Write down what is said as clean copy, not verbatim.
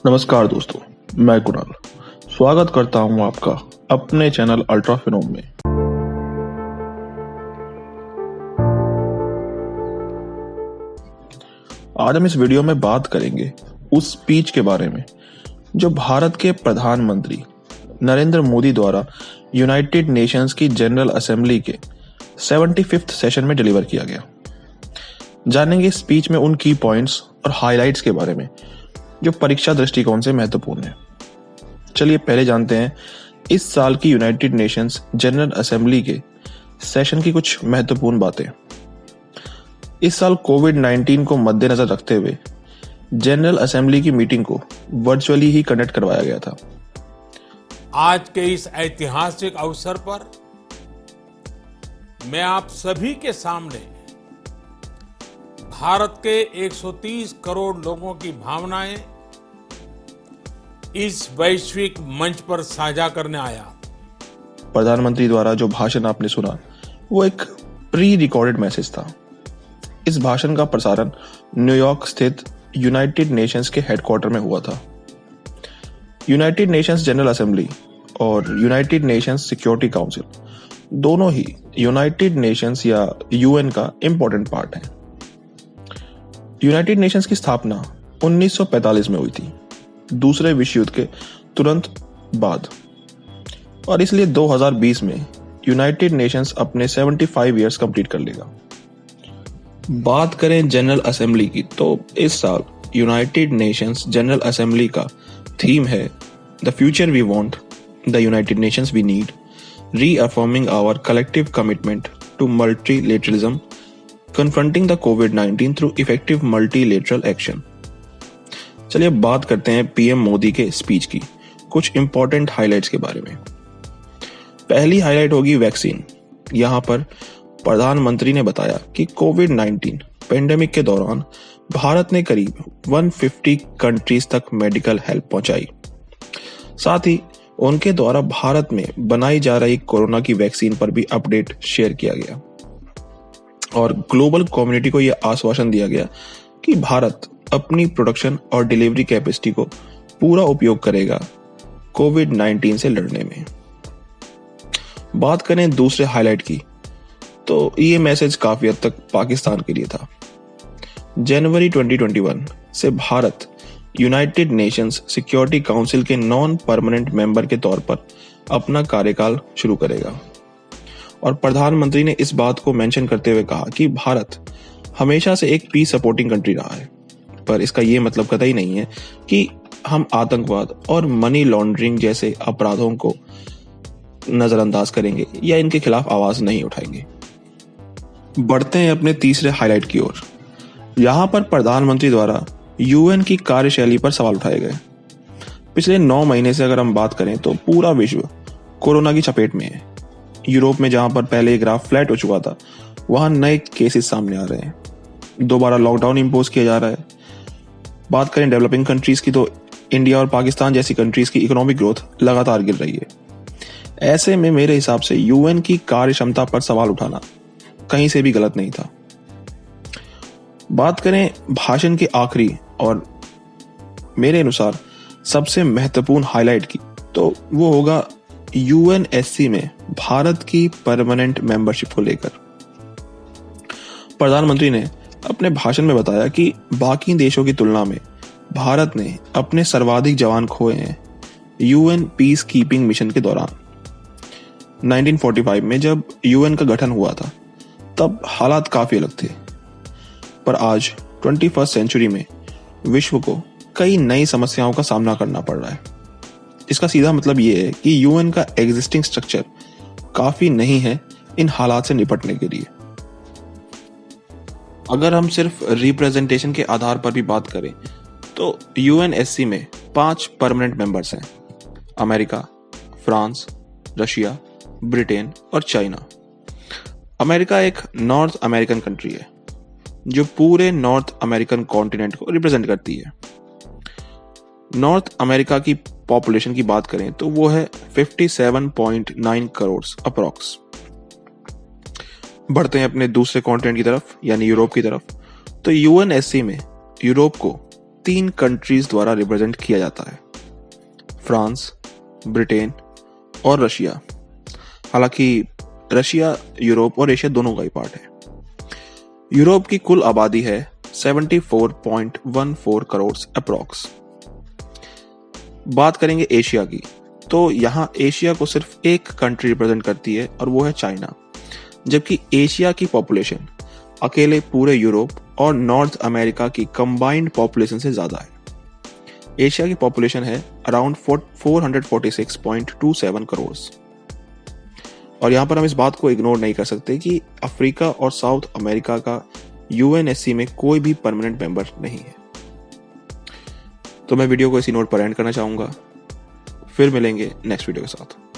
नमस्कार दोस्तों, मैं कुणाल स्वागत करता हूं आपका अपने चैनल अल्ट्रा फिनोम में। आज हम इस वीडियो में बात करेंगे उस स्पीच के बारे में जो भारत के प्रधानमंत्री नरेंद्र मोदी द्वारा यूनाइटेड नेशंस की जनरल असेंबली के 75th सेशन में डिलीवर किया गया। जानेंगे स्पीच में उन की पॉइंट्स और हाइलाइट्स के बारे में जो परीक्षा दृष्टिकोण से महत्वपूर्ण है। चलिए पहले जानते हैं इस साल की यूनाइटेड नेशंस जनरल असेंबली के सेशन की कुछ महत्वपूर्ण बातें। इस साल कोविड-19 को मद्देनजर रखते हुए जनरल असेंबली की मीटिंग को वर्चुअली ही कंडक्ट करवाया गया था। आज के इस ऐतिहासिक अवसर पर मैं आप सभी के सामने भारत के 130 करोड़ लोगों की भावनाएं इस वैश्विक मंच पर साझा करने आया। प्रधानमंत्री द्वारा जो भाषण आपने सुना वो एक प्री रिकॉर्डेड मैसेज था। इस भाषण का प्रसारण न्यूयॉर्क स्थित यूनाइटेड नेशंस के हेडक्वार्टर में हुआ था। यूनाइटेड नेशंस जनरल असेंबली और यूनाइटेड नेशंस सिक्योरिटी काउंसिल दोनों ही यूनाइटेड नेशंस या यूएन का इंपॉर्टेंट पार्ट है। यूनाइटेड नेशंस की स्थापना 1945 में हुई थी, दूसरे विश्व युद्ध के तुरंत बाद, और इसलिए 2020 में यूनाइटेड नेशंस अपने 75 इयर्स कंप्लीट कर लेगा। बात करें जनरल असेंबली की तो इस साल यूनाइटेड नेशंस जनरल असेंबली का थीम है the future we want, the United Nations we need, reaffirming our collective commitment to multilateralism, confronting the कोविड-19 थ्रू इफेक्टिव मल्टीलेटरल एक्शन। चलिए बात करते हैं पीएम मोदी के स्पीच की कुछ इंपॉर्टेंट हाइलाइट्स के बारे में। पहली हाइलाइट होगी वैक्सीन। यहां पर प्रधानमंत्री ने बताया कि कोविड-19 पेंडेमिक के दौरान भारत ने करीब 150 कंट्रीज तक मेडिकल हेल्प पहुंचाई। साथ ही उनके द्वारा भारत में बनाई जा रही कोरोना की वैक्सीन पर भी अपडेट शेयर किया गया और ग्लोबल कम्युनिटी को यह आश्वासन दिया गया कि भारत अपनी प्रोडक्शन और डिलीवरी कैपेसिटी को पूरा उपयोग करेगा कोविड-19 से लड़ने में। बात करें दूसरे हाइलाइट की तो ये मैसेज काफी हद तक पाकिस्तान के लिए था। जनवरी 2021 से Bharat United Nations security council के नॉन परमानेंट मेंबर के तौर पर अपना कार्यकाल शुरू करेगा और प्रधानमंत्री ने इस बात को मेंशन करते हुए कहा कि भारत हमेशा से एक पीस सपोर्टिंग कंट्री रहा है, पर इसका ये मतलब कतई नहीं है कि हम आतंकवाद और मनी लॉन्ड्रिंग जैसे अपराधों को नजरअंदाज करेंगे या इनके खिलाफ आवाज नहीं उठाएंगे। बढ़ते हैं अपने तीसरे हाइलाइट की ओर। यहां पर प्रधानमंत्री द्वारा यूएन की कार्यशैली पर सवाल उठाए गए। पिछले 9 महीने से अगर हम बात करें तो पूरा विश्व कोरोना की चपेट में है। यूरोप में जहां पर पहले ग्राफ फ्लैट हो चुका था, वहां नए केसेस सामने आ रहे हैं। दोबारा लॉकडाउन इंपोज किया जा रहा है। बात करें डेवलपिंग कंट्रीज की तो इंडिया और पाकिस्तान जैसी कंट्रीज की इकोनॉमिक ग्रोथ लगातार गिर रही है। ऐसे में मेरे हिसाब से यूएन की कार्य क्षमता पर सवाल उठाना कहीं से भी गलत नहीं था। बात करें भाषण के आखिरी और मेरे अनुसार सबसे महत्वपूर्ण हाइलाइट की तो वो होगा यूएनएससी में भारत की परमानेंट मेंबरशिप को लेकर। प्रधानमंत्री ने अपने भाषण में बताया कि बाकी देशों की तुलना में भारत ने अपने सर्वाधिक जवान खोए हैं यूएन पीस कीपिंग मिशन के दौरान। 1945 में जब यूएन का गठन हुआ था तब हालात काफी अलग थे, पर आज 21st सेंचुरी में विश्व को कई नई समस्याओं का सामना करना पड़ रहा है। इसका सीधा मतलब ये है कि यूएन का एग्जिस्टिंग स्ट्रक्चर काफी नहीं है इन हालात से निपटने के लिए। अगर हम सिर्फ रिप्रेजेंटेशन के आधार पर भी बात करें तो यूएनएससी में 5 परमानेंट मेंबर्स हैं: अमेरिका, फ्रांस, रशिया, ब्रिटेन और चाइना। अमेरिका एक नॉर्थ अमेरिकन कंट्री है जो पूरे नॉर्थ अमेरिकन कॉन्टिनेंट को रिप्रेजेंट करती है। नॉर्थ अमेरिका की पॉपुलेशन की बात करें तो वो है 57.9 करोड़ अप्रॉक्स। बढ़ते हैं अपने दूसरे कॉन्टिनेंट की तरफ यानी यूरोप की तरफ। तो यूएनएससी में यूरोप को 3 कंट्रीज द्वारा रिप्रेजेंट किया जाता है, फ्रांस, ब्रिटेन और रशिया। हालांकि रशिया यूरोप और एशिया दोनों का ही पार्ट है। यूरोप की कुल आबादी है 74.14 करोड़ अप्रॉक्स। बात करेंगे एशिया की, तो यहाँ एशिया को सिर्फ एक कंट्री रिप्रेजेंट करती है और वो है चाइना, जबकि एशिया की पॉपुलेशन अकेले पूरे यूरोप और नॉर्थ अमेरिका की कंबाइंड पॉपुलेशन से ज्यादा है। एशिया की पॉपुलेशन है अराउंड 446.27 करोड़। और यहाँ पर हम इस बात को इग्नोर नहीं कर सकते कि अफ्रीका और साउथ अमेरिका का यूएनएससी में कोई भी परमानेंट मेंबर नहीं है। तो मैं वीडियो को इसी नोट पर एंड करना चाहूंगा। फिर मिलेंगे नेक्स्ट वीडियो के साथ।